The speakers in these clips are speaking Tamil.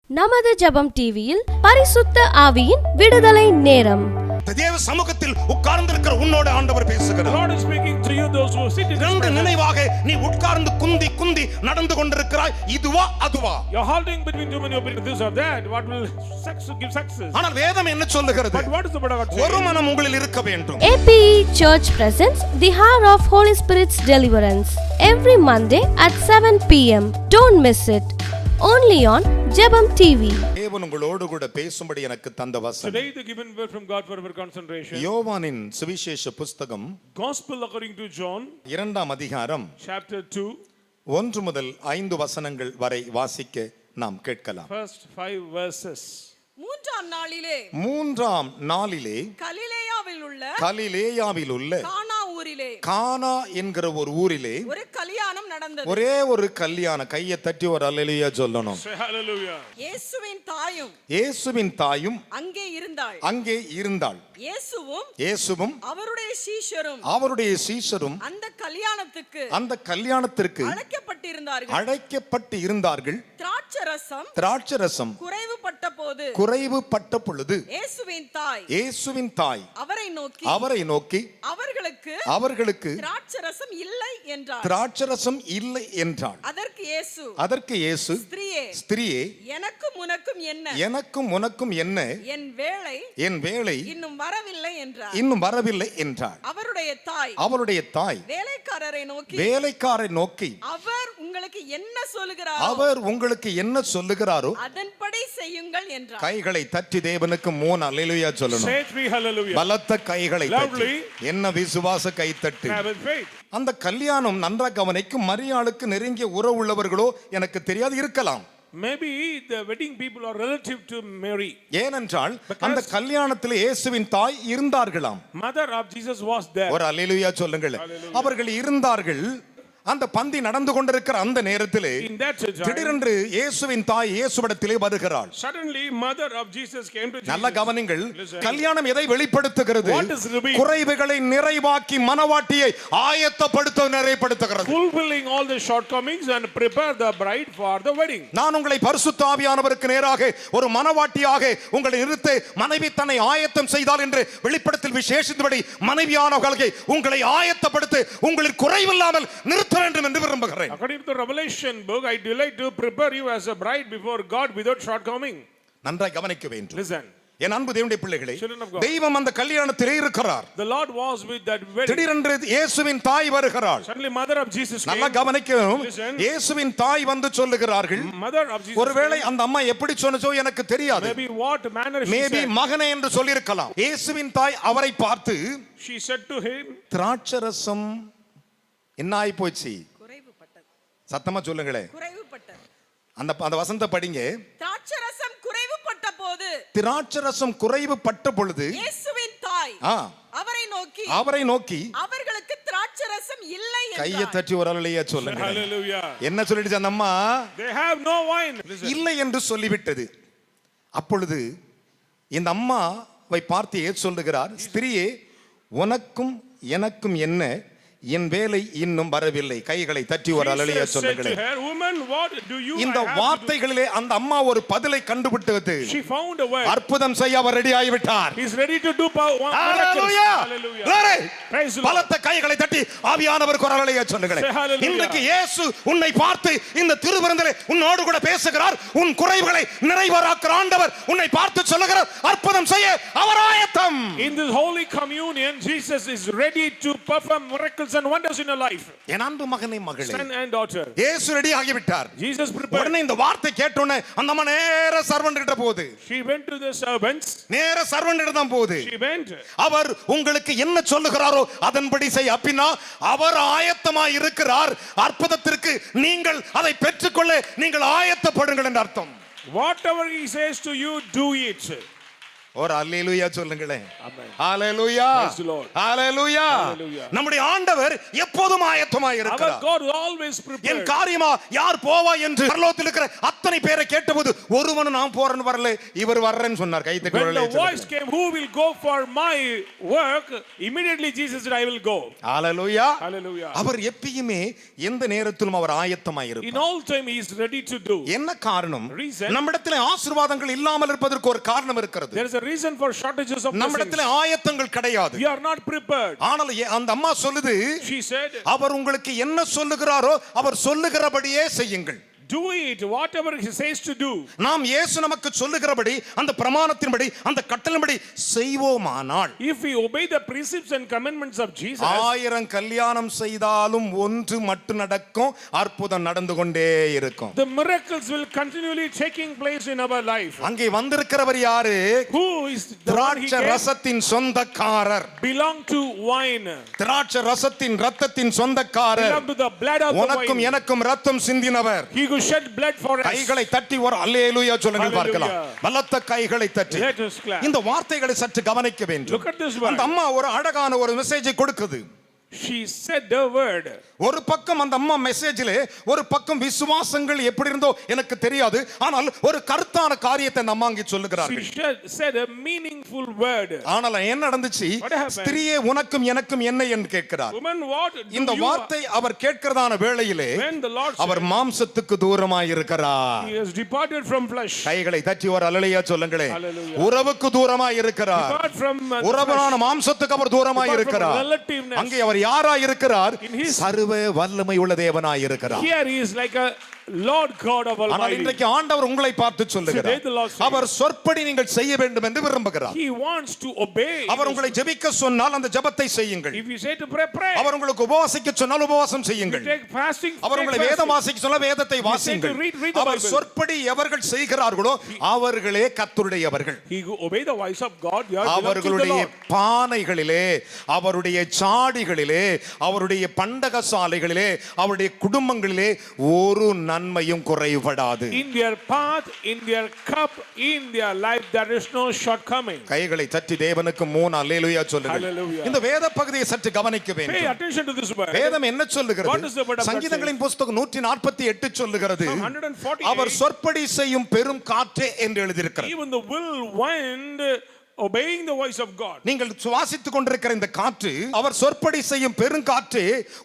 நமது ஜெபம் டிவியில் பரிசுத்த ஆவியின் விடுதலை நேரம். தேவ சமூகத்தில் உட்கார்ந்திருக்கிற உன்னோடு ஆண்டவர் பேசுகிறார். The Lord is speaking to you, those who sit in His presence. நினைவாக நீ உட்கார்ந்து குந்தி குந்தி நடந்து கொண்டிருக்கிறாய். இதுவா அதுவா? You're halting between too many opinions, this or that. What will give success? ஆனால் வேதம் என்ன சொல்லுகிறது? But what is the word of God saying? ஒரு மனம் உங்களில் இருக்க வேண்டும். APE Church presents the Hour of Holy Spirit's Deliverance every Monday at 7 p.m. Don't miss it. Only on ஜெபம் டிவி. தேவன் உங்களோடு கூட பேசும்படி எனக்கு தந்த வசனம். Today the given word from God for our concentration. யோவானின் சுவிசேஷ புத்தகம் Gospel according to John. இரண்டாம் அதிகாரம் Chapter 2. 1 முதல் 5 வசனங்கள் வரை வாசிக்க நாம் கேட்கலாம். First 5 verses. மூன்றாம் நாளிலே கலிலேயாவில் உள்ள கானா என்கிற ஒரு ஊரிலே ஒரு கல்யாணம் நடந்தது. ஒரே ஒரு கல்யாணம். கையை தட்டி ஒரு அல்லேலூயா சொல்லணும். இயேசுவின் தாயும் அங்கே இருந்தாள். இயேசுவும் அவருடைய சீஷரும் அந்த கல்யாணத்திற்கு அழைக்கப்பட்டு இருந்தார்கள். திராட்சரசம் குறைவுபட்ட பொழுது இயேசுவின் தாய் அவரை நோக்கி அவர்களுக்கு திராட்சரசம் இல்லை என்றாள். அதற்கு இயேசு ஸ்திரியே, எனக்கும் உனக்கும் என்ன? என் வேளை இன்னும் வரவில்லை என்றார். அவருடைய தாய் வேலைக்காரரை நோக்கி அவர் உங்களுக்கு என்ன சொல்லுகிறாரோ அதன்படி செய்யுங்கள் என்றார். கைகளை தட்டி தேவனுக்கு 3 அல்லேலூயா சொல்லணும். பலத்த கைகளை தட்டி. என்ன விசுவாச கைத்தட்டு. அந்த கல்யாணம் நன்றாக கவனிக்கும். மரியாளுக்கு நெருங்கிய உறவு உள்ளவர்களோ எனக்கு தெரியாது, இருக்கலாம். Maybe the wedding people are relative to Mary. ஏனென்றால் அந்த கல்யாணத்தில் இயேசுவின் தாய் இருந்தார்களாம். Mother of Jesus was there. ஒரு அல்லேலூயா சொல்லுங்கள். அவர்கள் இருந்தார்கள். அந்த பந்தி நடந்து கொண்டிருக்கிற அந்த நேரத்திலே திடீரென்று இயேசுவின் தாய் இயேசுவிடத்திலே வருகிறாள். Suddenly mother of Jesus came to Jesus. நல்ல கவனிங்கள். கல்யாணம் எதை வெளிப்படுத்துகிறது? குறைவுகளை நிறைவாக்கி மணவாட்டியை ஆயத்தப்படுத்துகிறது. Fulfilling all the shortcomings and prepare the bride for the wedding. நான் உங்களை பரிசுத்த ஆவியானவருக்கு நேராக ஒரு மணவாட்டியாக உங்களை நிறுத்த மனைவி தன்னை ஆயத்தம் செய்தால் என்று வெளிப்படுத்தல் விசேஷித்தபடி மனைவியானவர்களை உங்களை ஆயத்தப்படுத்த உங்களுக்கு குறைவில்லாமல் நிறுத்த வேண்டும் என்று விரும்புகிறேன். According to the Revelation book, I delight to prepare you as a bride before God without shortcoming. நன்றாய் கவனிக்க வேண்டும். Listen. என் அன்பு தேவனுடைய பிள்ளைகளே, தெய்வம் அந்த கல்யாணத்திலே இருக்கிறார். The Lord was with that wedding. திடீரென்று இயேசுவின் தாய் வருகிறாள். Suddenly mother of Jesus came. நல்லா கவனிக்கணும். இயேசுவின் தாய் வந்து சொல்லுகிறார்கள். Mother of Jesus. ஒருவேளை அந்த அம்மா எப்படி சொன்னதோ எனக்கு தெரியாது. Maybe what manner she said. Maybe மகனே என்று சொல்லி இருக்கலாம். இயேசுவின் தாய் அவரை பார்த்து she said to him, திராட்சரசம் என்ன ஆயி போச்சு? சத்தமா சொல்லுங்களேன். அந்த வசனத்தை படிங்க. திராட்சரசம் குறைவுபட்ட பொழுது இயேசுவின் தாய் அவரை நோக்கி அவர்களுக்கு திராட்சரசம் இல்லை என்றார். கையை தட்டி ஒரு அல்லேலூயா சொல்லுங்க. Hallelujah. என்ன சொல்லிடுச்சு அந்த அம்மா? They have no wine. இல்லை என்று சொல்லிவிட்டது. அப்பொழுது இந்த அம்மாவை பார்த்து இயேசு சொல்லுகிறார், ஸ்திரியே, உனக்கும் எனக்கும் என்ன? என் வேலை இன்னும் வரவில்லை. கைகளை தட்டி ஒரு அல்லேலூயா சொல்லுங்கள். இந்த வார்த்தைகளிலே அந்த அம்மா ஒரு பதிலை கண்டுபிடித்தது. அற்புதம் செய்ய அவர் ரெடி ஆகிவிட்டார். பலத்த கைகளை தட்டி ஆவியானவருக்கு ஒரு அல்லேலூயா சொல்லுங்கள். இன்றைக்கு இயேசு உன்னை பார்த்து இந்த திருவிருந்திலே உன்னோடு கூட பேசுகிறார். உன் குறைவுகளை நிறைவாக்குற ஆண்டவர் உன்னை பார்த்து சொல்லுகிறார், அற்புதம் செய்ய அவர் ஆயத்தம். In this holy communion, Jesus is ready to perform miracles and wonders in your life. என் அன்பு மகனே, மகளே, son and daughter, இயேசு ரெடி ஆகிவிட்டார். Jesus prepared. உடனே இந்த வார்த்தை கேட்டோனே அந்த அம்மா நேரா சர்வன்ட் கிட்ட போகுது. She went to the servants. நேரா சர்வன்ட் கிட்ட தான் போகுது. She went. அவர் உங்களுக்கு என்ன சொல்லுகிறாரோ அதன்படி செய். அப்படினா அவர் ஆயத்தமாய் இருக்கிறார். அற்புதத்திற்கு நீங்கள் அதை பெற்றுக்கொள்ள நீங்கள் ஆயத்தப்படுங்கள் என்ற அர்த்தம். Whatever he says to you, do it. ஒரு அல்லேலூயா சொல்லுங்களேன். Amen. Hallelujah. Praise the Lord. Hallelujah. Hallelujah. நம்முடைய ஆண்டவர் எப்போதும் ஆயத்தமாய் Our இருக்கிறார். God is always N prepared. காரியமா யார் போவா என்று பரலோகத்தில் இருக்கிற அத்தனை பேரை கேட்டபோது ஒருவனும் நான் போறேன்னு வரல, இவர் வர்றேன்னு சொன்னார். கை தட்டி When the சொல்லுங்க. voice came, who will go for my work? Immediately Jesus said, I will go. Hallelujah. Hallelujah. அவர் எப்பயுமே எந்த நேரத்திலும் அவர் ஆயத்தமாய் In இருப்பார். all time he is ready to do. என்ன காரணம்? Reason? நம்மிடத்தில் ஆசீர்வாதங்கள் இல்லாமல் இருப்பதற்கு ஒரு காரணம் இருக்கிறது. There is a reason for shortages of blessings. நம்மிடத்தில் ஆயத்தங்கள் கிடையாது. We are not prepared. ஆனால் அந்த அம்மா சொல்லுது, She said, அவர் உங்களுக்கு என்ன சொல்லுகிறாரோ அவர் சொல்லுகிறபடியே செய்யுங்கள். do it, whatever he says to do. நாம் இயேசு நமக்கு சொல்லுகிறபடி அந்த பிரமாணத்தின்படி அந்த கட்டளைப்படி செய்வோமானால், If we obey the precepts and commandments of Jesus, 1000 கல்யாணம் செய்தாலும் ஒன்று மட்டும் நடக்கும், அற்புதம் நடந்து கொண்டே இருக்கும். the miracles will continually taking place in our life. அங்கே வந்திருக்கிறவர் யாரு? Who is the one he திராட்சை came? ரசத்தின் சொந்தக்காரர். Belong to wine. திராட்சை ரசத்தின் ரத்தத்தின் சொந்தக்காரர். Belong to the blood of the உனக்கும் wine. எனக்கும் ரத்தம் சிந்தினவர். He who shed blood for us. கைகளை தட்டி ஒரு அல்லேலூயா சொல்லுங்கள் பார்க்கலாம். Hallelujah. பலத்த கைகளை தட்டி Let us clap. இந்த வார்த்தைகளை சற்று கவனிக்க வேண்டும். Look at this word. அந்த அம்மா ஒரு அழகான ஒரு மெசேஜை கொடுக்குது. She said the word. ஒரு பக்கம் அந்த அம்மா மெசேஜிலே ஒரு பக்கம் விசுவாசங்கள் எப்படி இருந்தோ எனக்கு தெரியாது, ஆனால் ஒரு கருத்தான காரியத்தை அந்த அம்மா அங்கே சொல்லுகிறார்கள். She said a meaningful word. ஆனால் என்ன நடந்துச்சு? What happened? ஸ்திரியே உனக்கும் எனக்கும் என்ன என்று கேட்கிறார். Woman, what do இந்த you வார்த்தை அவர் கேட்கிறதான வேளையிலே when the Lord our said, மாம்சத்துக்கு தூரமாய் இருக்கிறார். he has departed from flesh. கைகளை தட்டி ஒரு அல்லேலூயா சொல்லுங்களேன். Hallelujah. உறவுக்கு தூரமாய் இருக்கிறார். Depart from the உறவான flesh. மாம்சத்துக்கு அவர் தூரமாய் Depart from இருக்கிறார். relativeness. அங்கே அவர் யாராய் இருக்கிறார்? In his- சர்வ வல்லமை உள்ள தேவனாய் இருக்கிறார். Here he is like a Lord God of ஆனால் Almighty. இன்றைக்கு ஆண்டவர் உங்களை பார்த்து Today சொல்லுகிறார், the Lord says, அவர் சொற்படி நீங்கள் செய்ய வேண்டும் என்று விரும்புகிறார். He wants to obey. அவர் உங்களை ஜெபிக்க சொன்னால் அந்த ஜெபத்தை செய்யுங்கள். If you say to pray, pray. அவர் உங்களுக்கு உபவாசிக்க சொன்னால் உபவாசம் You செய்யுங்கள். take fasting. அவர் உங்களை take வேதம் fasting. வாசிக்க சொன்னால் வேதத்தை வாசியுங்கள். read the our Bible. சொற்படி எவர்கள் செய்கிறார்களோ அவர்களே கர்த்தருடையவர்கள். He who obey the voice of God, you are belong to the அவர்களுடைய Lord. பானைகளிலே, அவருடைய சாடிகளிலே, அவருடைய பண்டக சாலைகளிலே, அவருடைய குடும்பங்களிலே ஒரு நன்மையும் குறைபடாது. In their path, in their cup, in their life, there is no shortcoming. கைகளை தட்டி தேவனுக்கு 3 அல்லேலூயா சொல்லுங்கள். Hallelujah. இந்த வேத பகுதியை சற்று கவனிக்க Pay வேண்டும். attention to this word. வேதம் என்ன What is the சொல்லுகிறது? word of God சங்கீதங்களின் புத்தகம் 148 சொல்லுகிறது, Psalm 148. அவர் சொற்படி செய்யும் பெரும் காற்றே என்று எழுதியிருக்கிறது. Even the will wind obeying the voice of God. நீங்கள் சுவாசித்துக் கொண்டிருக்கிற இந்த காற்று அவர் சொற்படி செய்யும் பெருங்காற்று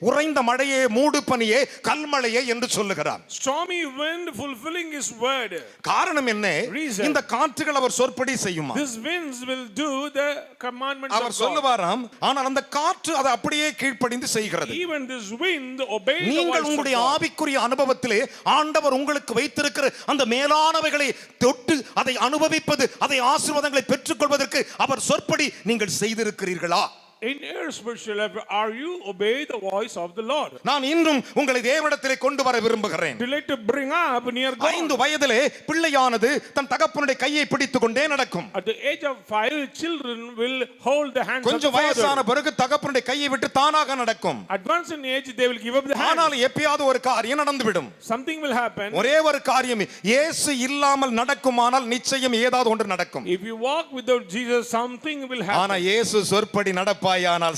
உறைந்த மழையே, மூடு பனியே, கல்மழையே என்று சொல்லுகிறார். Stormy wind fulfilling his word. காரணம் என்ன? Reason. இந்த காற்றுகள் அவர் சொற்படி செய்யுமா? These winds will do the commandments our of God. சொல்லுவாராம், ஆனால் அந்த காற்று அதை அப்படியே கீழ்ப்படிந்து செய்கிறது. Even this wind obeys the நீங்கள் voice of உங்களுடைய God. ஆவிக்குரிய அனுபவத்திலே ஆண்டவர் உங்களுக்கு வைத்திருக்கிற அந்த மேலானவைகளை தொட்டு அதை அனுபவிப்பது, அதை ஆசீர்வாதங்களை பெற்றுக்கொள்வதற்கு அவர் சொற்படி நீங்கள் செய்திருக்கிறீர்களா? In your spiritual life, are you obey the voice of the Lord? நான் இன்றும் உங்களை தேவனிடத்திலே கொண்டு வர விரும்புகிறேன். You like to bring up near God. 5 வயதிலே பிள்ளையானது தன் தகப்பனுடைய கையை பிடித்துக் கொண்டே நடக்கும். At the age of 5, children will hold the hands of the கொஞ்சம் father. வயசான பிறகு தகப்பனுடைய கையை விட்டு தானாக நடக்கும். Advanced in age, they will give up the hand. ஆனால் எப்பயாவது ஒரு காரியம் நடந்துவிடும். Something will happen. ஒரே ஒரு காரியம், இயேசு இல்லாமல் நடக்குமானால் நிச்சயம் ஏதாவது ஒன்று நடக்கும். If you walk without Jesus, something will happen. ஆனா இயேசு சொற்படி நடப்பாயானால்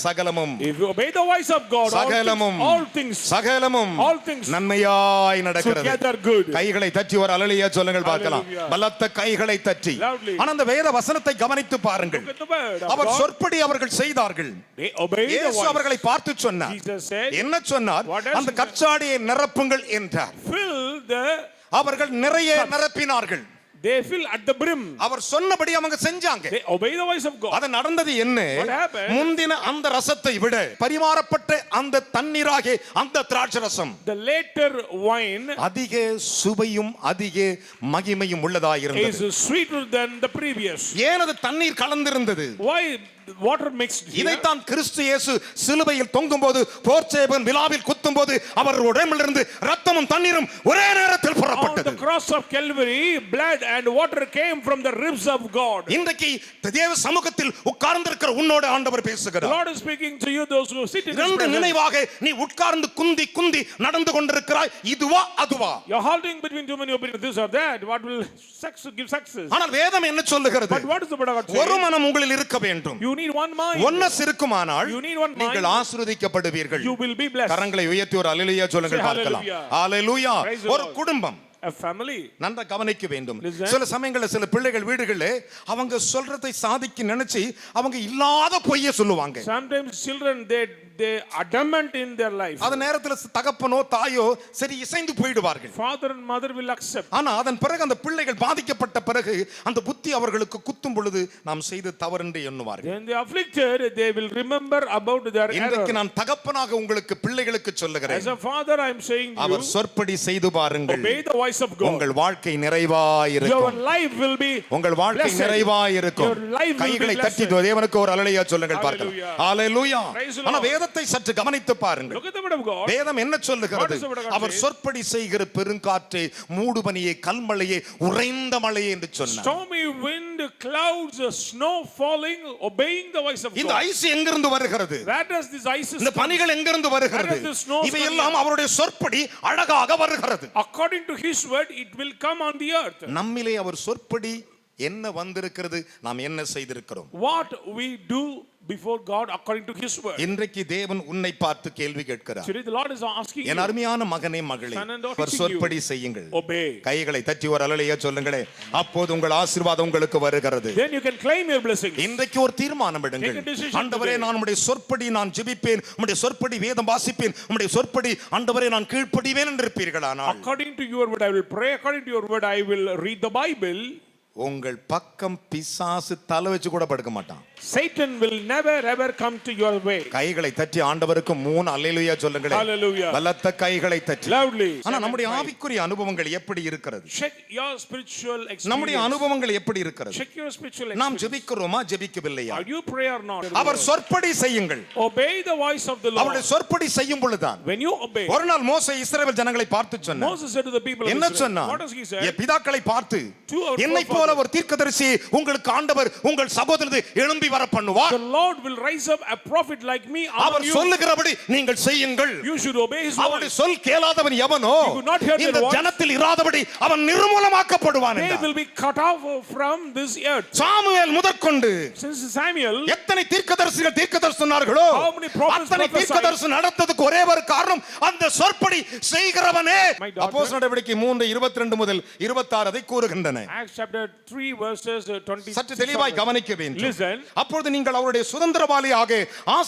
சகலமும் If you obey the voice of God, சகலமும் சகலமும் all things நன்மையாய் நடக்கிறது. together good. கைகளை தட்டி ஒரு அல்லேலூயா சொல்லுங்கள் பார்க்கலாம். Hallelujah. பலத்த கைகளை தட்டி. Loudly. ஆனா அந்த வேத வசனத்தை கவனித்து பாருங்கள். Look at the word of our God. சொற்படி அவர்கள் செய்தார்கள். They obey the இயேசு voice. அவர்களை பார்த்து சொன்னார். Jesus said, என்ன சொன்னார்? What else அந்த he said? கற்சாடியை நிரப்புங்கள் என்றார். fill the, அவர்கள் நிறைய நிரப்பினார்கள். they fill at the brim. அவர் சொன்னபடி அவங்க செஞ்சாங்க. They obey the voice of God. அது நடந்தது என்ன? What happened? முந்தின அந்த ரசத்தை விட பரிமாறப்பட்ட அந்த தண்ணீராகிய அந்த திராட்சை ரசம் The later wine அதிக சுவையும் அதிக மகிமையும் உள்ளதாய் இருந்தது. is sweeter than the previous. ஏன் அது தண்ணீர் கலந்திருந்தது? Why water mixed here. இதைத்தான் கிறிஸ்து இயேசு சிலுவையில் தொங்கும்போது போர்ச்சேவகன் விலாவில் குத்தும்போது அவர் உடம்பிலிருந்து ரத்தமும் தண்ணீரும் ஒரே நேரத்தில் On புறப்பட்டது. the cross of Calvary, blood and water came from the ribs of God. இன்றைக்கு தேவ சமூகத்தில் உட்கார்ந்திருக்கிற உன்னோடு ஆண்டவர் The பேசுகிறார். Lord is speaking to you, those who sit in His இரண்டு presence. நினைவாக நீ உட்கார்ந்து குந்தி குந்தி நடந்து கொண்டிருக்கிறாய். இதுவா அதுவா? You're halting between too many opinions, this or that. What will give success? ஆனால் வேதம் என்ன சொல்லுகிறது? But what is the word of God ஒரு saying? மனம் உங்களில் இருக்க வேண்டும். You need one mind. Oneness இருக்குமானால் You need one mind. நீங்கள் ஆசீர்வதிக்கப்படுவீர்கள். You will be blessed. கரங்களை உயர்த்தி ஒரு அல்லேலூயா சொல்லுங்கள் Say பார்க்கலாம். hallelujah. அல்லேலூயா. Praise the ஒரு Lord. குடும்பம் A family. நன்றா கவனிக்க வேண்டும். Listen. சில சமயங்கள்ல சில பிள்ளைகள் வீடுகள்ல அவங்க சொல்றதை சாதிக்க நினைச்சு அவங்க இல்லாத பொய்யை சொல்லுவாங்க. Sometimes children they adamant in their life. அந்த நேரத்துல தகப்பனோ தாயோ சரி இசைந்து போய்டுவார்கள். Father and mother will accept. ஆனா அதன் பிறகு அந்த பிள்ளைகள் பாதிக்கப்பட்ட பிறகு அந்த புத்தி அவர்களுக்கு குத்தும் பொழுது நாம் செய்த தவறு என்று எண்ணுவார்கள். When they are afflicted, they will remember about their இன்றைக்கு error. நான் தகப்பனாக உங்களுக்கு பிள்ளைகளுக்கு சொல்லுகிறேன். As a father, I am saying to our you, சொற்படி செய்து பாருங்கள். obey the voice of God. உங்கள் வாழ்க்கை நிறைவாய் Your இருக்கும். life will be உங்கள் வாழ்க்கை blessed. நிறைவாய் இருக்கும். Your life will be கைகளை blessed. தட்டி தேவனுக்கு ஒரு அல்லேலூயா சொல்லுங்கள் பார்க்கலாம். Hallelujah. அல்லேலூயா. Praise the ஆனா Lord. வேதத்தை சற்று கவனித்து பாருங்கள். Look at the word of God. வேதம் என்ன சொல்லுகிறது? What is the word of God our saying? சொற்படி செய்கிற பெருங்காற்றே மூடுபனியே கல்மழையே உறைந்த மழையே என்று சொன்னார். Stormy wind, clouds, snow falling, obeying the voice of இந்த God. ஐஸ் எங்கிருந்து வருகிறது? Where does this ice இந்த come? பனிகள் எங்கிருந்து வருகிறது? Where does the snow இவையெல்லாம் come? அவருடைய சொற்படி அழகாக வருகிறது. According to His word, it will come on the earth. நம்மிலே அவர் சொற்படி என்ன வந்திருக்கிறது, நாம் என்ன செய்திருக்கிறோம்? What we do before God according to His word. இன்றைக்கு தேவன் உன்னை பார்த்து கேள்வி கேட்கிறார். Today the Lord is asking N you, அருமையான மகனே மகளே, son and daughter, அவர் சொற்படி செய்யுங்கள். obey. கைகளை தட்டி ஒரு அல்லேலூயா சொல்லுங்களே. அப்போது உங்கள் ஆசீர்வாதம் உங்களுக்கு வருகிறது. Then you can claim your blessings. இன்றைக்கு ஒரு தீர்மானம் எடுங்கள். Take a decision ஆண்டவரே, today. நான் உம்முடைய சொற்படி நான் ஜெபிப்பேன், உம்முடைய சொற்படி வேதம் வாசிப்பேன், உம்முடைய சொற்படி ஆண்டவரே நான் கீழ்ப்படிவேன் என்று இருப்பீர்களானால் According to your word I will pray, according to your word I will read the Bible. உங்கள் பக்கம் பிசாசு தலை வச்சு கூட படுக்க மாட்டான். Satan will never ever come to your way. கைகளை தட்டி ஆண்டவருக்கு 3 அல்லேலூயா சொல்லுங்களே. Hallelujah. பலத்த கைகளை தட்டி. Loudly. ஆனா நம்முடைய ஆவிக்குரிய அனுபவங்கள் எப்படி இருக்கிறது? Check your spiritual நம்முடைய experience. அனுபவங்கள் எப்படி இருக்கிறது? Check your spiritual நாம் experience. ஜெபிக்கிறோமா ஜெபிக்கவில்லையா? Are you pray or not? அவர் சொற்படி செய்யுங்கள். Obey the voice of the Lord. அவருடைய சொற்படி செய்யும் பொழுதுதான் When you obey. ஒரு நாள் மோசே இஸ்ரவேல் ஜனங்களை பார்த்து சொன்னார். Moses said to the people of என்ன Israel. சொன்னார்? What does he say? என் பிதாக்களை பார்த்து To our என்னை போல forefathers. ஒரு தீர்க்கதரிசி உங்களுக்கு ஆண்டவர் உங்கள் சகோதரர் எழும்பி வர பண்ணுவார். The Lord will raise up a prophet like me our among you. சொல்லுகிறபடி நீங்கள் செய்யுங்கள். You should obey his அவருடைய voice. சொல் கேளாதவன் எவனோ You could not hear their இந்த voice. ஜனத்தில் இராதபடி அவன் நிர்மூலமாக்கப்படுவான் They என்றார். will be cut off from this earth. Samuel முதற்கொண்டு Since Samuel, எத்தனை தீர்க்கதரிசிகள் தீர்க்கதரிசனம் சொன்னார்களோ How many prophets அத்தனை prophesied? தீர்க்கதரிசனம் நடந்ததுக்கு ஒரே ஒரு காரணம் அந்த சொற்படி செய்கிறவனே. My daughter. அப்போஸ்தலர் நடவடிக்கை 3:22 முதல் 26 அதை கூறுகின்றன. Acts chapter 3 verses 20. சற்று தெளிவாய் கவனிக்க வேண்டும். Listen. அப்பொழுது நீங்கள் அவருடைய சுதந்திரவாளியாக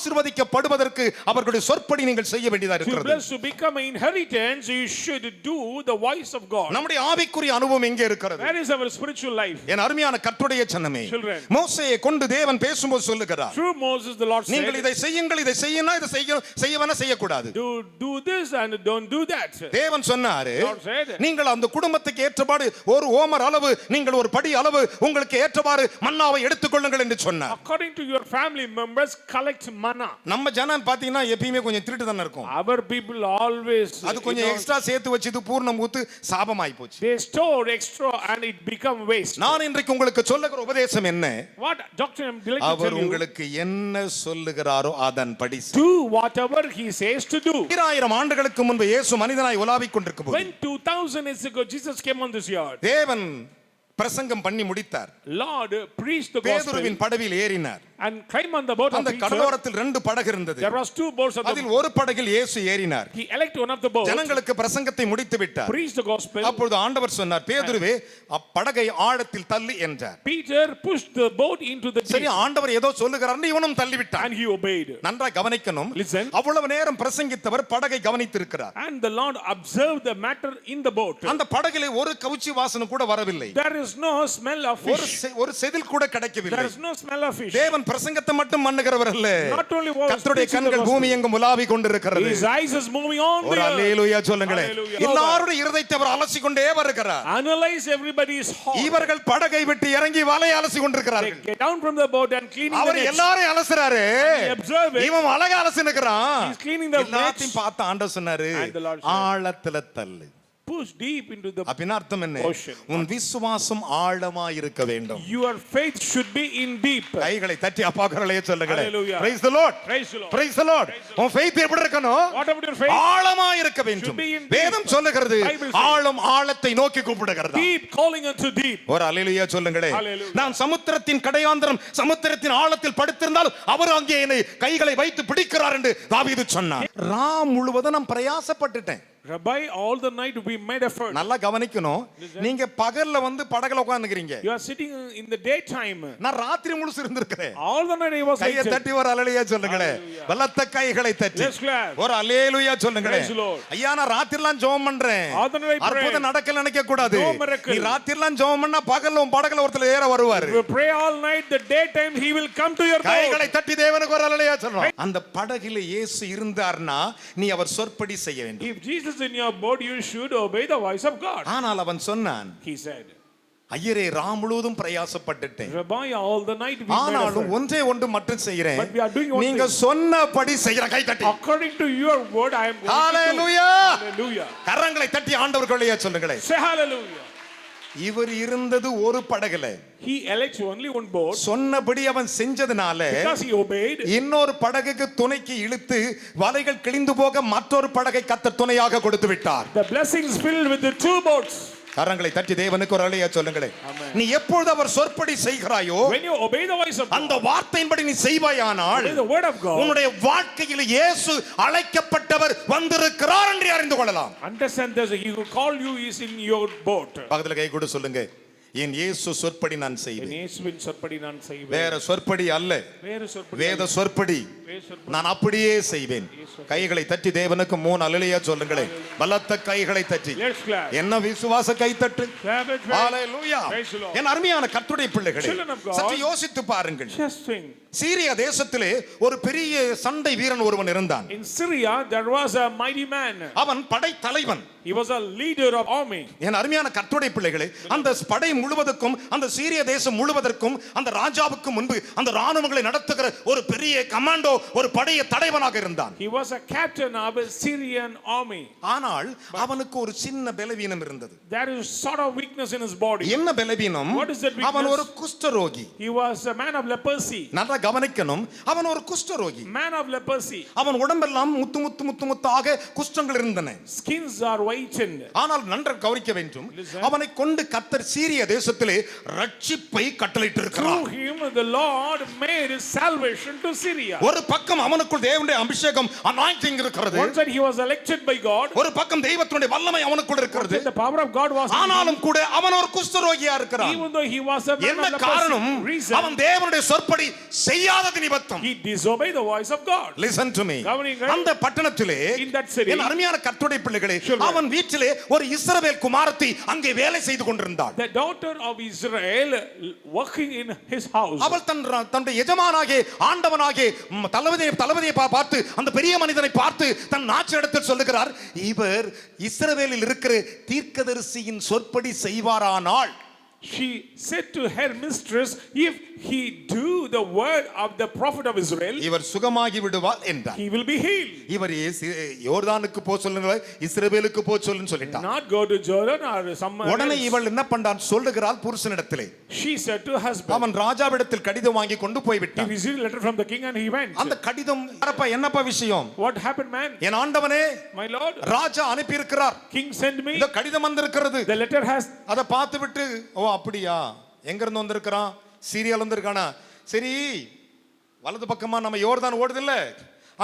ஆசீர்வதிக்கப்படுவதற்கு அவர்களுடைய சொற்படி நீங்கள் செய்ய வேண்டியதா To இருக்கிறது. bless, to become an inheritance, you should do the voice of God. நம்முடைய ஆவிக்குரிய அனுபவம் எங்கே இருக்கிறது? Where is our spiritual life? என் அருமையான கர்த்தருடைய ஜனமே, Children. மோசேயை கொண்டு தேவன் பேசும்போது சொல்லுகிறார், Through Moses, the Lord நீங்கள் said, இதை செய்யுங்கள், இதை செய்யணும், இதை செய்யவேனா செய்யக்கூடாது. do this and don't do that. தேவன் சொன்னாரு, Lord said, நீங்கள் அந்த குடும்பத்துக்கு ஏற்றபாடு ஒரு ஓமர் அளவு, நீங்கள் ஒரு படி அளவு உங்களுக்கு ஏற்றவாறு மன்னாவை எடுத்துக்கொள்ளுங்கள் என்று சொன்னார். According to your family members, collect manna. நம்ம ஜனம் பாத்தீங்கன்னா எப்பயுமே கொஞ்சம் திருட்டு தானே இருக்கும். Our people always, அது கொஞ்சம் எக்ஸ்ட்ரா சேர்த்து வச்சது பூர்ணம் ஊத்து சாபமாய் போச்சு. they store extra and it become waste. நான் இன்றைக்கு உங்களுக்கு சொல்லுகிற உபதேசம் என்ன? What doctrine I'm going to our tell you? உங்களுக்கு என்ன சொல்லுகிறாரோ அதன்படி Do whatever he says to do. 2000 ஆண்டுகளுக்கு முன்பு இயேசு மனிதனாய் உலாவிக் கொண்டிருக்கும் போது When 2000 years ago Jesus came on this earth, தேவன் பிரசங்கம் பண்ணி முடித்தார். Lord preached the பேதுருவின் gospel படவில் ஏறினார். and climbed on the boat of அந்த Peter. கடலோரத்தில் 2 படகு இருந்தது. There was 2 boats on அதில் the ஒரு படகில் இயேசு ஏறினார். He elected one of the boats, ஜனங்களுக்கு பிரசங்கத்தை முடித்து விட்டார். preached the gospel. அப்பொழுது ஆண்டவர் சொன்னார், பேதுருவே அப்படகை ஆழத்தில் தள்ளி என்றார். Peter pushed the boat into the சரி, deep ஆண்டவர் ஏதோ சொல்லுகிறார்னு இவனும் தள்ளி விட்டான். and he obeyed. நன்றாய் கவனிக்கணும். Listen. அவ்வளவு நேரம் பிரசங்கித்தவர் படகை கவனித்திருக்கிறார். And the Lord observed the matter in the boat. அந்த படகிலே ஒரு கவுச்சி வாசனை கூட வரவில்லை. There is no smell of fish. ஒரு செதில் கூட கிடைக்கவில்லை. There is no smell of fish. தேவன் தேவன் பிரசங்கத்தை மட்டும் பண்ணுகிறவர் அல்ல. Not only was கர்த்தருடைய preaching the கண்கள் gospel. பூமி எங்கும் உலாவிக் கொண்டிருக்கிறது. His eyes is moving on ஒரு the earth. அல்லேலூயா சொல்லுங்களே. Hallelujah. எல்லாருடைய இருதயத்தை அவர் அலசிக்கொண்டே வருகிறார். Analyze everybody's heart. இவர்கள் படகை விட்டு இறங்கி வலையை அலசி They கொண்டிருக்கிறார்கள். get down from the boat and cleaning the our nets. எல்லாரையும் அலசுறாரு. He observe it. இவன் அழகா அலசினுக்கிறான். He's cleaning the எல்லாத்தையும் nets. பார்த்து ஆண்டவர் சொன்னாரு, And the Lord said, ஆழத்துல தள்ளு. Push deep into the அப்படின்னா அர்த்தம் என்ன? ocean. உன் விசுவாசம் ஆழமா இருக்க வேண்டும். Your faith should be in deep. கைகளை தட்டி அப்பா குரலையே சொல்லுங்களேன். Hallelujah. Praise the Lord. Praise the Lord. Praise the Lord. உன் faith எப்படி இருக்கணும்? What about your faith? ஆழமா இருக்க வேண்டும். Should be in deep. வேதம் சொல்லுகிறது Bible says. ஆழம் ஆழத்தை நோக்கி கூப்பிடுகிறது. Deep calling unto deep. ஒரு அல்லேலூயா சொல்லுங்களேன். Hallelujah. நான் சமுத்திரத்தின் கடையாந்தரம் சமுத்திரத்தின் ஆழத்தில் படுத்திருந்தாலும் அவர் அங்கே என்னை கைகளை வைத்து பிடிக்கிறார் என்று தாவீது சொன்னார். முழுவதும் நான் பிரயாசப்பட்டுட்டேன். Rabbi, all the night we made effort. நல்லா கவனிக்கணும். நீங்க பகல்ல வந்து படகுல உட்கார்ந்துக்கிறீங்க. You are sitting in the daytime. நான் ராத்திரி முழுசு இருந்திருக்கிறேன். All the night I was கையை like தட்டி ஒரு அல்லேலூயா சொல்லுங்களேன். பலத்த கைகளை தட்டி Let's clap. ஒரு அல்லேலூயா சொல்லுங்களேன். Praise the Lord. ஐயா நான் ராத்திரிலாம் ஜெபம் பண்றேன். All the night I pray. அற்புதம் நடக்கல நினைக்க கூடாது. No miracle. நீ ராத்திரிலாம் ஜெபம் பண்ணா பகல்ல உன் படகுல ஒருத்தர் ஏற வருவாரு. You pray all night, the daytime he will come to your கைகளை boat. தட்டி தேவனுக்கு ஒரு அல்லேலூயா சொல்றோம். அந்த படகில இயேசு இருந்தார்னா நீ அவர் சொற்படி செய்ய வேண்டும். If Jesus is in your boat, you should obey the voice of God. ஆனால் அவன் சொன்னான், He said, ஐயரே ராம் முழுவதும் பிரயாசப்பட்டுட்டேன். Rabbi, all the night we made ஆனாலும் effort. ஒன்றே ஒன்று மட்டும் செய்கிறேன். But we are doing one நீங்க thing. சொன்னபடி செய்யற கை தட்டி. According to your word, I am going to do. Hallelujah. Hallelujah. கரங்களை தட்டி ஆண்டவர்களையே சொல்லுங்களேன். Say hallelujah. இவர் இருந்தது ஒரு படகுல. He elects only one boat. சொன்னபடி அவன் செஞ்சதனால Because he obeyed. இன்னொரு படகுக்கு துணைக்கு இழுத்து வலைகள் கிழிந்து போக மற்றொரு படகை கர்த்தர் துணையாக கொடுத்து விட்டார். The blessings filled with the two boats. கரங்களை தட்டி தேவனுக்கு ஒரு அல்லேலூயா சொல்லுங்களேன். நீ எப்பொழுது அவர் சொற்படி செய்கிறாயோ When you obey the voice of God, அந்த வார்த்தையின்படி நீ செய்வாயானால் obey the word of God, உன்னுடைய வாழ்க்கையில் இயேசு அழைக்கப்பட்டவர் வந்திருக்கிறார் என்று அறிந்து கொள்ளலாம். understand this, he who called you is in your boat. பக்கத்துல கை கூட சொல்லுங்க, என் இயேசு சொற்படி நான் செய்வேன். இயேசுவின் சொற்படி நான் செய்வேன். வேற சொற்படி அல்ல, வேறு சொற்படி வேத சொற்படி நான் அப்படியே செய்வேன். கைகளை தட்டி தேவனுக்கு 3 அல்லேலூயா சொல்லுங்களேன். பலத்த கைகளை தட்டி. Let's clap. என்ன விசுவாச கை தட்டு. Clap it. Hallelujah. Praise the Lord. என் அருமையான கர்த்தருடைய பிள்ளைகளே, Children of God, சற்று யோசித்து பாருங்கள். just think. சீரியா தேசத்திலே ஒரு பெரிய சண்டை வீரன் ஒருவன் இருந்தான். In Syria there was a mighty man. அவன் படை தலைவன். He was a leader of army. என் அருமையான கர்த்தருடைய பிள்ளைகளே, அந்த படை முழுவதற்கும் அந்த சீரிய தேசம் முழுவதற்கும் அந்த ராஜாவுக்கு முன்பு அந்த ராணுவங்களை நடத்துகிற ஒரு பெரிய கமாண்டோ, ஒரு படைய தலைவனாக இருந்தான். He was a captain of a Syrian army. ஆனால் அவனுக்கு ஒரு சின்ன பலவீனம் இருந்தது. There is sort of weakness in his body. என்ன பலவீனம்? What is that weakness? அவன் ஒரு குஷ்டரோகி. He was a man of leprosy. நல்லா கவனிக்கணும், அவன் ஒரு குஷ்டரோகி. Man of leprosy. அவன் உடம்பெல்லாம் முத்து முத்து முத்து முத்தாக குஷ்டங்கள் இருந்தன. Skins are whitened. ஆனால் நன்றாக கவனிக்க வேண்டும், அவனை கொண்டு கர்த்தர் சீரிய தேசத்திலே ரட்சிப்பை கட்டளையிட்டிருக்கிறார். Through him the Lord made salvation to Syria. ஒரு பக்கம் அவனுக்குள் தேவனுடைய அபிஷேகம் anointing இருக்கிறது. One side he was elected by God. ஒரு பக்கம் தெய்வத்தினுடைய வல்லமை அவனுக்குள் இருக்கிறது. The power of God was. ஆனாலும் கூட அவன் ஒரு குஷ்டரோகியா இருக்கிறான். Even though he was a man என்ன of காரணம்? leprosy. Reason. அவன் தேவனுடைய சொற்படி செய்யாதது நிமித்தம். He disobeyed the voice of God. Listen to me. அந்த பட்டணத்திலே In that city, என் அருமையான கர்த்தருடைய பிள்ளைகளே, அவன் வீட்டிலே ஒரு இஸ்ரவேல் குமாரத்தி அங்கே வேலை செய்து கொண்டிருந்தாள். the daughter of Israel working in his house. அவள் தன்னுடைய எஜமானாகிய ஆண்டவனாகிய தளபதியை பார்த்து, அந்த பெரிய மனிதனை பார்த்து தன் நாச்சிடத்தில் சொல்லுகிறார், இவர் இஸ்ரவேலில் இருக்கிற தீர்க்கதரிசியின் சொற்படி செய்வாரானால். She said to her mistress, if he do the word of the prophet of Israel, இவர் சுகமாகி விடுவார் என்றார். he will be healed. இவர் யோர்தானுக்கு போ சொல்லுங்க, இஸ்ரவேலுக்கு போ சொல்லுன்னு சொல்லிட்டார். Not go to Jordan or somewhere உடனே else. இவள் என்ன பண்றான் சொல்லுகிறாள் புருஷனிடத்திலே. She said to husband, அவன் ராஜாவிடத்தில் கடிதம் வாங்கி கொண்டு போய் he விட்டான். received a letter from the king and he went. அந்த கடிதம் என்னப்பா விஷயம்? What happened, man? என் ஆண்டவனே, My lord, ராஜா அனுப்பி இருக்கிறார். king sent me. இந்த கடிதம் வந்திருக்கிறது. The letter has. அத பார்த்து விட்டு, ஓ அப்படியா, எங்க இருந்து வந்திருக்கான்? சீரியால வந்திருக்கானா? சரி, வலது பக்கமா நம்ம யோர்தான் ஓடுது இல்ல,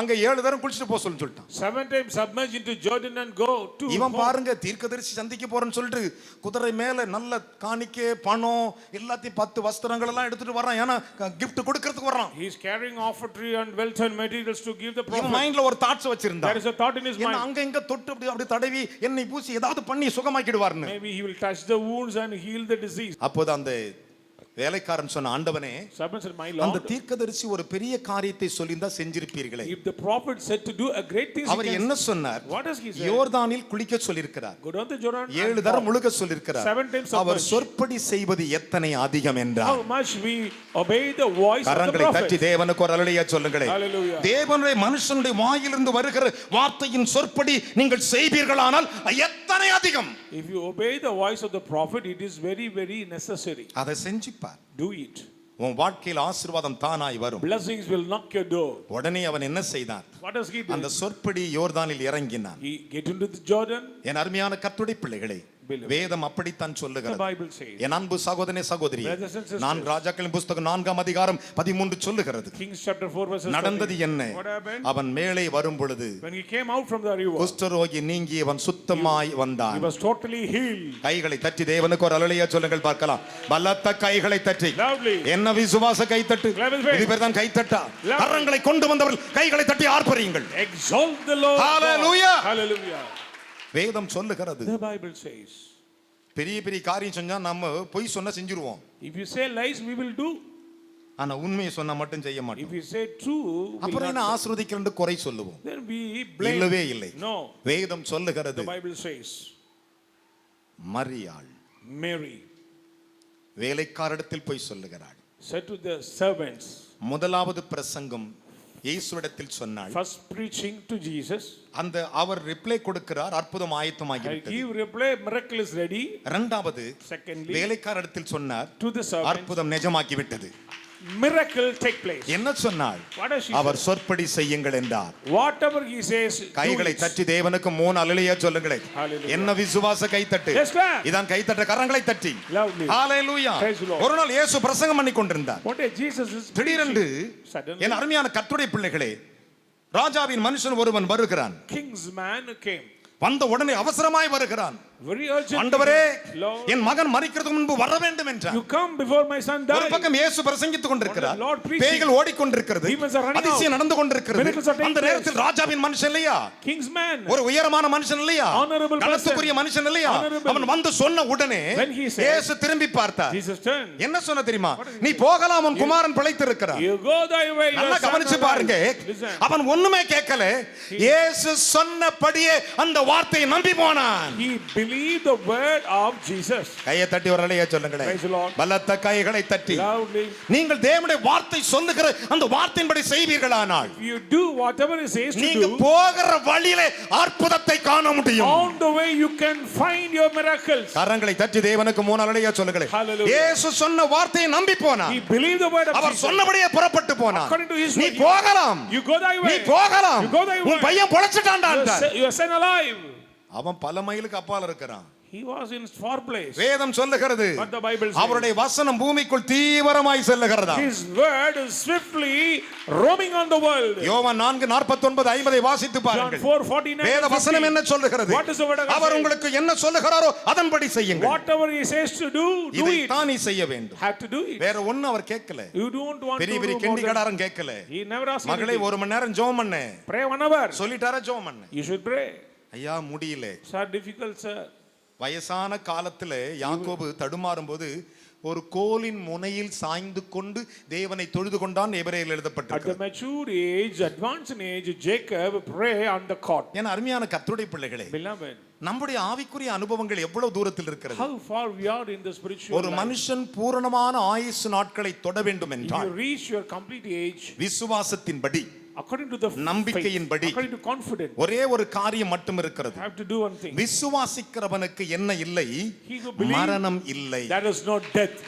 அங்க 7 தரம் குளிச்சிட்டு போ சொல்லிட்டான். 7 times submerge into Jordan and go to. இவன் பாருங்க தீர்க்கதரிசி சந்திக்க போறேன்னு சொல்லிட்டு குதிரை மேல நல்ல காணிக்கை பணம் எல்லாத்தையும் 10 வஸ்திரங்கள் எல்லாம் எடுத்துட்டு வரான். ஏன்னா gift கொடுக்கிறதுக்கு வரான். He is carrying offertory and wealth and materials to give the prophet. இவன் மைண்ட்ல ஒரு தாட்ஸ் வச்சிருந்தான். There is a thought in his mind. என்ன அங்க இங்க தொட்டு அப்படி தடவி என்னை பூசி ஏதாவது பண்ணி சுகமாக்கிடுவார்னு. Maybe he will touch the wounds and heal the disease. அப்போது அந்த வேலைக்காரன் சொன்ன, ஆண்டவனே, servant said, my அந்த Lord, தீர்க்கதரிசி ஒரு பெரிய காரியத்தை சொல்லியிருந்தா செஞ்சிருப்பீர்களே. if the prophet said to do a great thing, அவர் என்ன சொன்னார்? what does he say? யோர்தானில் குளிக்க சொல்லியிருக்கிறார். Go down the Jordan 7 தரம் முழுக சொல்லியிருக்கிறார். 7 times அவர் submerge. சொற்படி செய்வது எத்தனை அதிகம் என்றார். How much we obey the voice of the கரங்களை தட்டி prophet. தேவனுக்கு ஒரு அல்லேலூயா சொல்லுங்களேன். Hallelujah. தேவனுடைய மனுஷனுடைய வாயிலிருந்து வருகிற வார்த்தையின் சொற்படி நீங்கள் செய்வீர்களானால் எத்தனை அதிகம். If you obey the voice of the prophet, it is very, very necessary. அதை செஞ்சிப்பார். Do it. உன் வாழ்க்கையில் ஆசீர்வாதம் தானாய் வரும். Blessings will knock your door. உடனே அவன் என்ன செய்தான்? What does he do? அந்த சொற்படி யோர்தானில் இறங்கினான். He get into the Jordan. என் அருமையான கர்த்தருடைய பிள்ளைகளே, வேதம் அப்படித்தான் The சொல்லுகிறது. Bible says. என் அன்பு சகோதரனே சகோதரி, Brothers and sisters. 4 ராஜாக்களின் புத்தகம் 4ஆம் அதிகாரம் 13 சொல்லுகிறது. Kings chapter 4 verses நடந்தது 13. என்ன? What happened? அவன் மேலே வரும் பொழுது When he came out from the river, குஷ்டரோகி நீங்கியவன் சுத்தமாய் he வந்தான். was totally healed. கைகளை தட்டி தேவனுக்கு ஒரு அல்லேலூயா சொல்லுங்கள் பார்க்கலாம். பலத்த கைகளை தட்டி. Loudly. என்ன விசுவாச கைத்தட்டு. Clap his hands. இது பேர் தான் கைத்தட்டா. Loudly. கரங்களை கொண்டு வந்தவர்கள் கைகளை தட்டி ஆர்ப்பரியுங்கள். Exalt the Lord. Hallelujah. Hallelujah. வேதம் சொல்லுகிறது. The Bible says. பெரிய பெரிய காரியம் செஞ்சா நம்ம பொய் சொன்னா செஞ்சிருவோம். If you say lies, we will do. ஆனா உண்மையை சொன்னா மட்டும் செய்ய If மாட்டோம். you say true, we அப்புறம் will என்ன not. ஆசீர்வதிக்கலன்னு குறை சொல்லுவோம். Then we blame. இல்லவே இல்லை. No. வேதம் சொல்லுகிறது. The Bible says. மரியாள் Mary வேலைக்காரரிடத்தில் போய் சொல்லுகிறாள். said to the servants. முதலாவது பிரசங்கம் இயேசுவிடத்தில் சொன்னாள். First preaching to Jesus. அந்த அவர் ரிப்ளை கொடுக்கிறார், அற்புதம் I ஆயத்தமாகிவிட்டது. give reply, miracle is ready. இரண்டாவது Secondly, வேலைக்காரரிடத்தில் சொன்னார், to the servants, அற்புதம் நிஜமாக்கி விட்டது. miracle take place. என்ன சொன்னாள்? What does she our say? சொற்படி செய்யுங்கள் என்றார். Whatever he says, do கைகளை it. தட்டி தேவனுக்கு 3 அல்லேலூயா சொல்லுங்களேன். Hallelujah. என்ன விசுவாச கைத்தட்டு. Yes, clap. இதான் கைத்தட்ட கரங்களை தட்டி. Loudly. Hallelujah. Praise the Lord. ஒரு நாள் இயேசு பிரசங்கம் பண்ணி கொண்டிருந்தார். One day Jesus is திடீரென்று preaching. Suddenly, என் அருமையான கர்த்தருடைய பிள்ளைகளே, ராஜாவின் மனுஷன் ஒருவன் வருகிறான். king's man came. வந்த உடனே அவசரமாய் வருகிறான். Very urgent. ஆண்டவரே, Lord, என் மகன் மரிக்கிறதுக்கு முன்பு வர வேண்டும் என்றார். you come before my son ஒரு dies. பக்கம் இயேசு பிரசங்கித்துக் கொண்டிருக்கிறார். The Lord preaching. பேய்கள் ஓடிக்கொண்டிருக்கிறது. Demons are running out. அதிசயம் நடந்து கொண்டிருக்கிறது. Miracles are taking அந்த நேரத்தில் place. ராஜாவின் மனுஷன் இல்லையா? King's man. ஒரு உயரமான மனுஷன் இல்லையா? Honorable person. கனத்துக்குரிய மனுஷன் இல்லையா? Honorable. அவன் வந்து சொன்ன உடனே When he said, இயேசு திரும்பி பார்த்தார். Jesus turned. என்ன சொன்ன தெரியுமா? What did he நீ say? போகலாம், உன் குமாரன் பிழைத்திருக்கிறார். You go thy way. நல்லா your son கவனிச்சு alive. பாருங்க. Listen. அவன் ஒண்ணுமே கேட்கல. இயேசு சொன்னபடியே அந்த வார்த்தையை நம்பி போனான். He believed the word of Jesus. கையை தட்டி ஒரு அல்லேலூயா சொல்லுங்களேன். Praise the Lord. பலத்த கைகளை தட்டி. Loudly. நீங்கள் தேவனுடைய வார்த்தை சொல்லுகிற அந்த வார்த்தையின்படி செய்வீர்களானால் You do whatever it says to நீங்க do. போகிற வழியிலே அற்புதத்தை காண முடியும். On the way you can find your miracles. கரங்களை தட்டி தேவனுக்கு 3 அல்லேலூயா சொல்லுங்களேன். Hallelujah. இயேசு சொன்ன வார்த்தையை நம்பி போனான். He believed the word of our Jesus. சொன்னபடியே புறப்பட்டு போனான். According to his நீ word, போகலாம், You go thy way. நீ போகலாம், You go thy way. உன் பையன் பொழைச்சிட்டான்டா. Your son alive. அவன் பல மைலுக்கு அப்பால இருக்கிறான். He was in far place. வேதம் சொல்லுகிறது, But the Bible says, அவருடைய வசனம் பூமிக்குள் தீவிரமாய் செல்லுகிறதா. His word is swiftly roaming on the world. யோவான் 4:49-50 வாசித்து John பாருங்கள். 4:49. வேத வசனம் என்ன சொல்லுகிறது? What is the word of God our saying? உங்களுக்கு என்ன சொல்லுகிறாரோ அதன்படி செய்யுங்கள். Whatever he says to do, do இதை it. தான் நீ செய்ய வேண்டும். Have to do it. வேற ஒண்ணு அவர் கேட்கல. You don't want பெரிய to பெரிய do more than- கிண்டிகாரன் கேட்கல. He never asked மகளே anything. 1 மணி நேரம் ஜெபம் பண்ணு. Pray 1 hour. சொல்லிட்டாரா ஜெபம் பண்ணு. You should pray. ஐயா முடியல. Sir, difficult, sir. வயசான காலத்துல யாக்கோபு தடுமாறும் போது ஒரு கோலின் முனையில் சாய்ந்து கொண்டு தேவனை தொழுது கொண்டான் எபிரேயரில் At the எழுதப்பட்டிருக்கிறது. mature age, advanced in age, Jacob pray on the court. என அருமையான கர்த்தருடைய பிள்ளைகளே, Beloved, நம்முடைய ஆவிக்குரிய அனுபவங்கள் எவ்வளவு தூரத்தில் இருக்கிறது. how far we are in the spiritual ஒரு life. மனுஷன் பூரணமான ஆயுசு நாட்களை தொட வேண்டும் If you என்றால் reach your complete age, விசுவாசத்தின்படி, according to the நம்பிக்கையின்படி, faith, according to confidence, ஒரே ஒரு காரியம் மட்டும் இருக்கிறது. have to do one thing. விசுவாசிக்கிறவனுக்கு என்ன இல்லை? He who believes, மரணம் இல்லை. that is not death.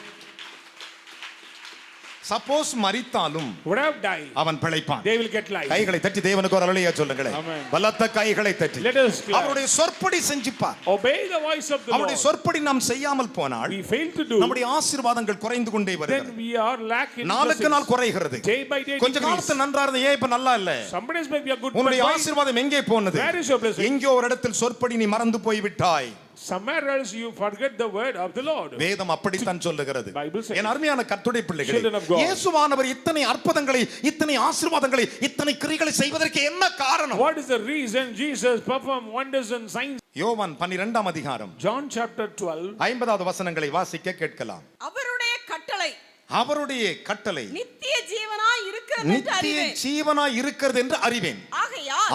Suppose மரித்தாலும் Would have died, அவன் பிழைப்பான். they will get life. கைகளை தட்டி தேவனுக்கு ஒரு அல்லேலூயா சொல்லுங்களேன். Amen. பலத்த கைகளை தட்டி Let us clap. அவருடைய சொற்படி செஞ்சுப்பார். Obey the voice of the அவருடைய Lord. சொற்படி நாம் செய்யாமல் போனால் We fail to do, நம்முடைய ஆசீர்வாதங்கள் குறைந்து கொண்டே then வருகிறது. we are lacking. நாளுக்கு நாள் குறைகிறது. Day by day கொஞ்ச decrease. காலத்துல நன்றா இருந்த ஏன் இப்ப நல்லா இல்ல? Some days may be a good, உன்னுடைய but why- ஆசீர்வாதம் எங்கே போனது? Where is your blessing? எங்கோ ஒரு இடத்தில் சொற்படி நீ மறந்து போய் விட்டாய். Somewhere else you forget the word of the Lord. வேதம் அப்படித்தான் சொல்லுகிறது. Bible says, என் அருமையான கர்த்தருடைய பிள்ளைகளே, children of God, இயேசுவானவர் இத்தனை அற்புதங்களை, இத்தனை ஆசீர்வாதங்களை, இத்தனை கிரியைகளை செய்வதற்கு என்ன காரணம்? what is the reason Jesus performed wonders and signs? யோவான் 12ஆம் அதிகாரம் John chapter 12. 50வது வசனங்களை வாசிக்க கேட்கலாம். அவருடைய கட்டளை அவருடைய கட்டளை நித்திய ஜீவனாய் இருக்கிறது என்று நித்திய அறிவேன். ஜீவனாய் இருக்கிறது என்று அறிவேன்.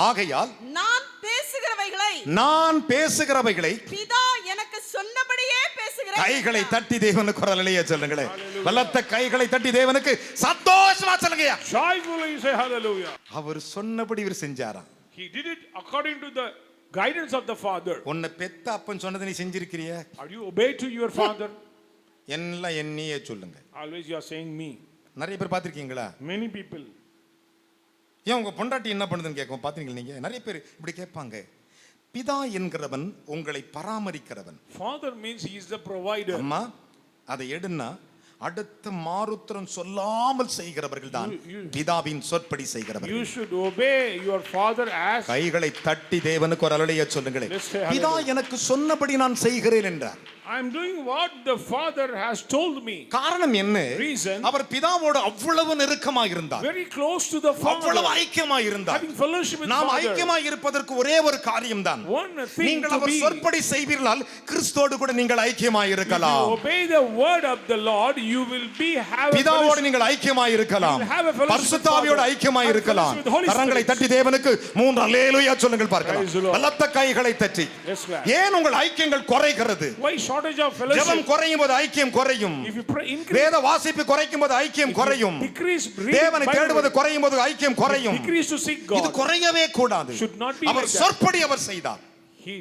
ஆகையால் நான் பேசுகிறவைகளை பிதா எனக்கு சொன்னபடியே பேசுகிறேன். கைகளை தட்டி தேவனுக்கு ஒரு அல்லேலூயா சொல்லுங்களேன். பலத்த கைகளை தட்டி தேவனுக்கு சந்தோஷமா சொல்லுங்க. Joyfully say hallelujah. அவர் சொன்னபடி இவர் செஞ்சாராம். He did it according to the guidance of the father. உன்னை பெத்த அப்பன் சொன்னதை நீ செஞ்சிருக்கிறியா? Are you obeyed to your father? எல்லாம் என்னையே சொல்லுங்க. Always you are saying me. நிறைய பேர் பார்த்திருக்கீங்களா? Many people. ஏன் உங்க பொண்டாட்டி என்ன பண்ணுதுன்னு கேட்கும் பாத்தீங்களா? நீங்க நிறைய பேர் இப்படி கேட்பாங்க. பிதா என்கிறவன் உங்களை பராமரிக்கிறவன். Father means he is the provider. அம்மா அதை எடுன்னா அடுத்த மாறுத்திரம் சொல்லாமல் செய்கிறவர்கள் தான் பிதாவின் சொற்படி செய்கிறவர்கள். You should obey your father as. கைகளை தட்டி தேவனுக்கு ஒரு அல்லேலூயா சொல்லுங்களேன். பிதா எனக்கு சொன்னபடி நான் செய்கிறேன் என்றார். I am doing what the father has told me. காரணம் என்ன? Reason. அவர் பிதாவோடு அவ்வளவு நெருக்கமாக இருந்தார். Very close to the father. அவ்வளவு ஐக்கியமாக இருந்தார். Having fellowship with நாம் father. ஐக்கியமாக இருப்பதற்கு ஒரே ஒரு காரியம் தான். One thing நீங்கள் to அவர் be. சொற்படி செய்வீர்களால் கிறிஸ்துவோடு கூட நீங்கள் ஐக்கியமாக இருக்கலாம். If you obey the word of the Lord, you will be have. பிதாவோடு நீங்கள் ஐக்கியமாக இருக்கலாம். பரிசுத்தாவியோடு ஐக்கியமாக இருக்கலாம். கரங்களை தட்டி தேவனுக்கு 3 அல்லேலூயா சொல்லுங்கள் பார்க்கலாம். பலத்த கைகளை தட்டி. ஏன் உங்கள் ஐக்கியங்கள் குறைகிறது? Why shortage of fellowship? ஜெபம் குறையும் போது ஐக்கியம் குறையும். வேத வாசிப்பு குறைக்கும் போது ஐக்கியம் குறையும். தேவனை தேடுவது குறையும் போது ஐக்கியம் குறையும். இது குறையவே கூடாது. அவர் சொற்படி அவர் செய்தார். He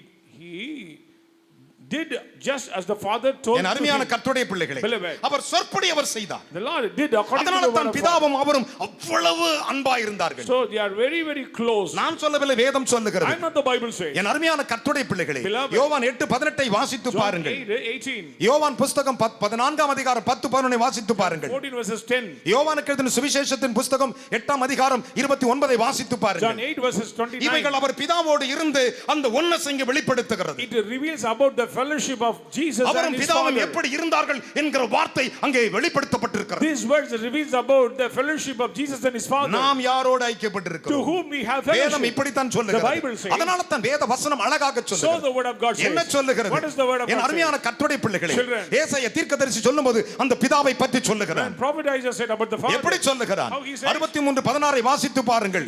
did just as the father told. என் அருமையான கர்த்தருடைய பிள்ளைகளே, அவர் சொற்படி அவர் செய்தார். The Lord did according to the அதனால word தான் of பிதாவும் அவரும் அவ்வளவு அன்பாய் இருந்தார்கள். So they are very very close. நான் சொல்லவில்லை, வேதம் சொல்லுகிறது. I'm not the Bible says. என் அருமையான கர்த்தருடைய பிள்ளைகளே, யோவான் 8:18 வாசித்து பாருங்கள். 8:18. யோவான் புத்தகம் 14ஆம் அதிகாரம் 10-11 வாசித்து பாருங்கள். 14 verses 10. யோவானுக்கு எழுதின சுவிசேஷத்தின் புத்தகம் 8ஆம் அதிகாரம் 29 வாசித்து பாருங்கள். John 8 verses 29. இவைகள் அவர் பிதாவோடு இருந்து அந்த ஒன்னஸ் இங்கே வெளிப்படுத்துகிறது. It reveals about the fellowship of Jesus and his father. எப்படி இருந்தார்கள் என்கிற வார்த்தை அங்கே வெளிப்படுத்தப்பட்டிருக்கிறது. These words reveals about the fellowship of Jesus and his father. நாம் யாரோடு ஐக்கியப்பட்டிருக்கிறோம்? To whom we have fellowship. வேதம் இப்படி தான் சொல்லுகிறது. The Bible says. அதனால தான் வேத வசனம் அழகாக சொல்லுகிறது. So the word of God says. என்ன சொல்லுகிறது? What is the word of God? என் அருமையான கர்த்தருடைய பிள்ளைகளே, ஏசாயா தீர்க்கதரிசி சொல்லும்போது அந்த பிதாவை பற்றி சொல்லுகிறார். Prophet Isaiah said about the father. எப்படி சொல்லுகிறார்? 63:16 வாசித்து பாருங்கள்.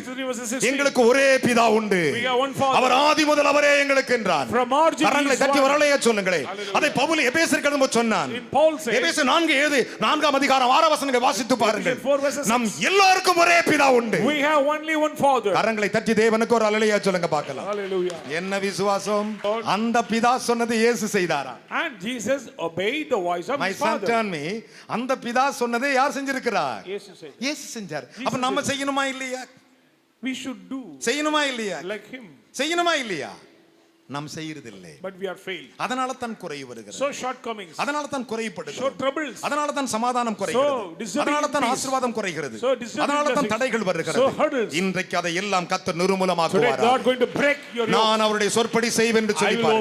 எங்களுக்கு ஒரே பிதா உண்டு. அவர் ஆதி முதல் அவரே எங்களுக்கு என்றார். கரங்களை தட்டி வரலையா சொல்லுங்களே. அதை பவுல் எபேசியருக்கு சொன்னான். எபேசியர் 4:7 4ஆம் அதிகாரம் 6ஆம் வசனத்தை வாசித்து பாருங்கள். நம் எல்லாருக்கும் ஒரே பிதா உண்டு. We have only one father. கரங்களை தட்டி தேவனுக்கு ஒரு அல்லேலூயா சொல்லுங்க பார்க்கலாம். Hallelujah. என்ன விசுவாசம்? அந்த பிதா சொன்னது இயேசு செய்தாரா? And Jesus obeyed the voice of his father. My son me, அந்த பிதா சொன்னதை யார் செஞ்சிருக்கிறார்? இயேசு செஞ்சார். அப்ப நம்ம செய்யணுமா இல்லையா? We should do. செய்யணுமா இல்லையா? Like him. செய்யணுமா இல்லையா? நாம் செய்யறதில்லை. But we are failed. அதனால தான் குறை வருகிறது. So shortcomings. அதனால தான் குறைபடுகிறது. So troubles. அதனால தான் சமாதானம் குறைகிறது. அதனால தான் ஆசீர்வாதம் குறைகிறது. அதனால தான் தடைகள் வருகிறது. இன்றைக்கு அதை எல்லாம் கர்த்தர் நிர்மூலமாக்குவார். God going to break your yoke. நான் அவருடைய சொற்படி செய்வேன் என்று சொல்லிப்பார்.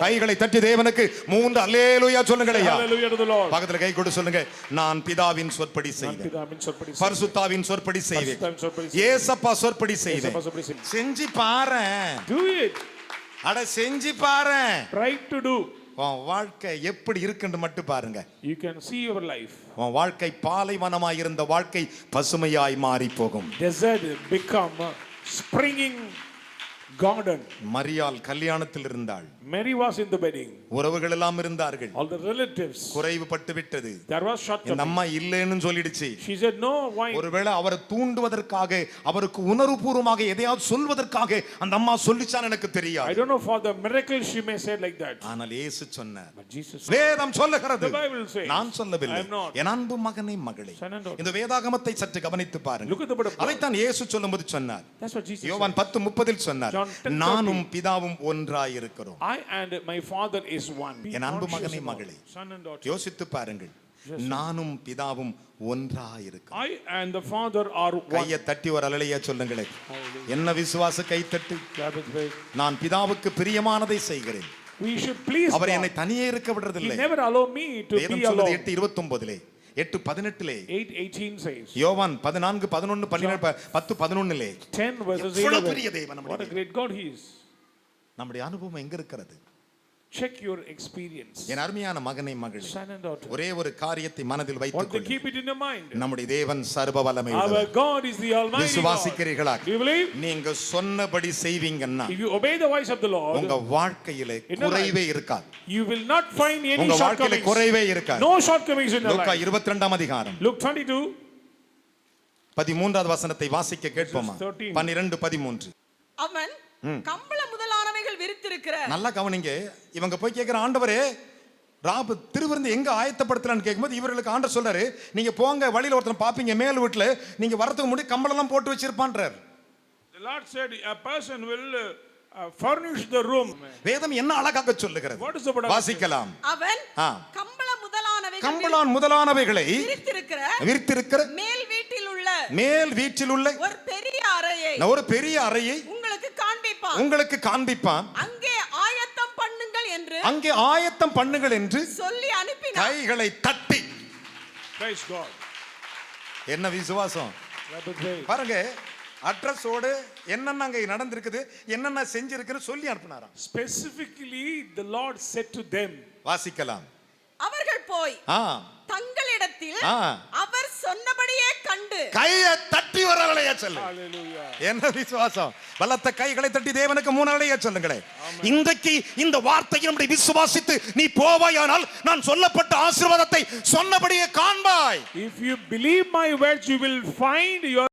கைகளை தட்டி தேவனுக்கு 3 அல்லேலூயா சொல்லுங்கள் ஐயா. Hallelujah to the Lord. பக்கத்துல கை கொடு சொல்லுங்க. நான் பிதாவின் சொற்படி செய்வேன். பரிசுத்தாவின் சொற்படி செய்வேன். இயேசப்பா சொற்படி செய்வேன். செஞ்சு பாரேன். Do it. அட செஞ்சு பாரேன். Try to do. உன் வாழ்க்கை எப்படி இருக்குன்னு மட்டும் பாருங்க. You can see your life. உன் வாழ்க்கை பாலைவனமாய் இருந்த வாழ்க்கை பசுமையாய் மாறி போகும். Desert become springing garden. மரியாள் கல்யாணத்தில் இருந்தாள். Mary was in the wedding. உறவுகள் எல்லாம் இருந்தார்கள். All the relatives. குறைவுபட்டு விட்டது. There was shortcoming. இந்த அம்மா இல்லைன்னு சொல்லிடுச்சு. She said no, why? ஒருவேளை அவரை தூண்டுவதற்காக அவருக்கு உணர்வுபூர்வமாக எதையாவது சொல்வதற்காக அந்த அம்மா சொல்லிச்சான்னு எனக்கு தெரியாது. I don't know, for the miracle she may say like that. ஆனால் இயேசு சொன்னார். But Jesus. வேதம் சொல்லுகிறது. The Bible says. நான் சொல்லவில்லை. என் அன்பு மகனே மகளே. இந்த வேதாகமத்தை சற்று கவனித்து பாருங்க. Look at the word of God. அதைத்தான் இயேசு சொல்லும்போது சொன்னார். That's what Jesus said. யோவான் 10:30 சொன்னார். நானும் பிதாவும் ஒன்றாய் இருக்கிறோம். I and my father is one. என் அன்பு மகனே மகளே, யோசித்து பாருங்கள். நானும் பிதாவும் ஒன்றாய் இருக்கிறோம். I and the father are one. கையை தட்டி ஒரு அல்லேலூயா சொல்லுங்களே. என்ன விசுவாச கை தட்டு. நான் பிதாவுக்கு பிரியமானதை செய்கிறேன். We should please. அவர் என்னை தனியே இருக்க விடுறதில்லை. He never allow me to be alone. 8:29 8:18 8:18 says. யோவான் 14 11 12 10 11 10 verses 11. பெரிய தேவன் நம்முடைய. What a great God he is. நம்முடைய அனுபவம் எங்க இருக்கிறது? check your experience. என் அருமையான மகனை மகளே, Son and daughter, ஒரே ஒரு காரியத்தை மனதில் வைத்துக் want to கொள்ளுங்கள். keep it in your mind. நம்முடைய தேவன் சர்வ வல்லமை Our உள்ளவர். God is the Almighty God. விசுவாசிக்கிறீர்களா? Do you believe? நீங்க சொன்னபடி செய்வீங்கன்னா If you obey the voice of the Lord, உங்க வாழ்க்கையிலே In your குறைவே இருக்காது. you will not find any உங்க வாழ்க்கையிலே shortcomings. குறைவே இருக்காது. No shortcomings in your Luca life. 22ஆம் அதிகாரம் Luke 22, 13வது வசனத்தை வாசிக்க கேட்போமா? 13. 12 13. அவன் கம்பள முதலானவைகள் விரித்திருக்கிற நல்லா கவனிங்க. இவங்க போய் கேட்கிற, ஆண்டவரே ராபு திருவிருந்து எங்க ஆயத்தப்படுத்தலான்னு கேட்கும்போது இவர்களுக்கு ஆண்டவர் சொல்றாரு, நீங்க போங்க, வழியில ஒருத்தன் பாப்பீங்க மேல் வீட்டுல, நீங்க வரதுக்கு முன்னாடி கம்பளம் போட்டு வச்சிருப்பான்றார். the Lord said a person will furnish the room. வேதம் என்ன அழகாக சொல்லுகிறது, What is the word? வாசிக்கலாம். அவன் ஆ. கம்பள முதலானவைகள் கம்பளான் முதலானவைகளை விரித்திருக்கிற மேல் வீட்டில் உள்ள மேல் வீட்டில் உள்ள ஒரு பெரிய அறையை ஒரு பெரிய அறையை உங்களுக்கு காண்பிப்பான். அங்கே ஆயத்தம் பண்ணுங்கள் என்று அங்கே ஆயத்தம் பண்ணுங்கள் என்று சொல்லி அனுப்பினார். கைகளை தட்டி. Praise God. என்ன விசுவாசம் பாருங்க. அட்ரஸோடு என்னென்ன அங்கே நடந்திருக்குது, என்னென்ன செஞ்சிருக்குன்னு சொல்லி அனுப்பினாராம். Specifically, the Lord said to them. வாசிக்கலாம். அவர்கள் போய் தங்களிடத்தில் அவர் சொன்னபடியே கண்டு கையை தட்டி வரலையா சொல்லு. Hallelujah. என்ன விசுவாசம். பலத்த கைகளை தட்டி தேவனுக்கு முன்னாலேயே சொல்லுங்களே. இன்றைக்கு இந்த வார்த்தையை நம்முடைய விசுவாசித்து நீ போவாயானால் நான் சொல்லப்பட்ட ஆசீர்வாதத்தை சொன்னபடியே காண்பாய். If you believe my words, you will find your